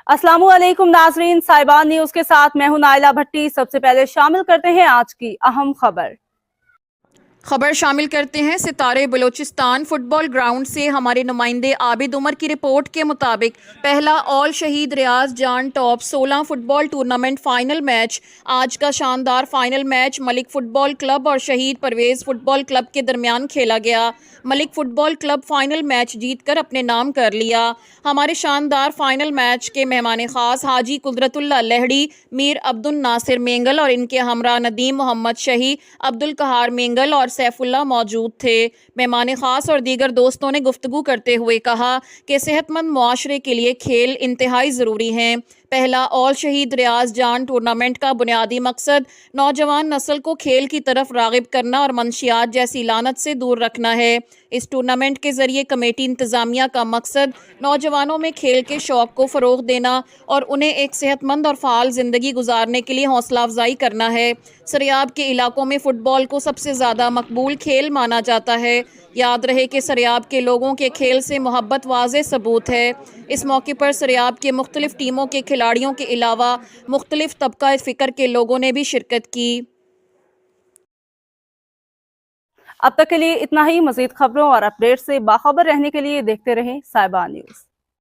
अस्सलामु अलैकुम नाजरीन, साहिबान न्यूज के साथ मैं हूं नाइला भट्टी। सबसे पहले शामिल करते हैं आज की अहम खबर शामिल करते हैं। सितारे बलोचिस्तान फुटबॉल ग्राउंड से हमारे नुमाइंदे आबिद उमर की रिपोर्ट के मुताबिक पहला ऑल शहीद रियाज जान top 16 football tournament final match आज का शानदार final match Malik football club और शहीद परवेज फुटबॉल क्लब के दरमियान खेला गया। Malik football club final match जीतकर अपने नाम कर लिया। हमारे शानदार फाइनल मैच के मेहमान खास हाजी कुदरतुल्लाह लहड़ी, मीर अब्दुल नासिर मेंगल और इनके हमरा नदीम मोहम्मद शही, अब्दुल कहार मेंगल और सैफुल्लाह मौजूद थे। मेहमान खास और दीगर दोस्तों ने गुफ्तगू करते हुए कहा कि सेहतमंद मुआशरे के लिए खेल इंतहाई ज़रूरी हैं। पहला ऑल शहीद रियाज जान टूर्नामेंट का बुनियादी मकसद नौजवान नस्ल को खेल की तरफ रागिब करना और मंशियात जैसी लानत से दूर रखना है। इस टूर्नामेंट के ज़रिए कमेटी इंतज़ामिया का मकसद नौजवानों में खेल के शौक़ को फ़रोग़ देना और उन्हें एक सेहतमंद और फ़ाल ज़िंदगी गुजारने के लिए हौसला अफजाई करना है। सरियाब के इलाकों में फ़ुटबॉल को सबसे ज़्यादा मकबूल खेल माना जाता है। याद रहे कि सरियाब के लोगों के खेल से मोहब्बत वाज़े सबूत है। इस मौके पर सरियाब के मुख्तलिफ टीमों के खिलाड़ियों के अलावा मुख्तलिफ तबका फ़िक्र के लोगों ने भी शिरकत की। अब तक के लिए इतना ही। मज़ीद खबरों और अपडेट से बाखबर रहने के लिए देखते रहें साहिबान न्यूज।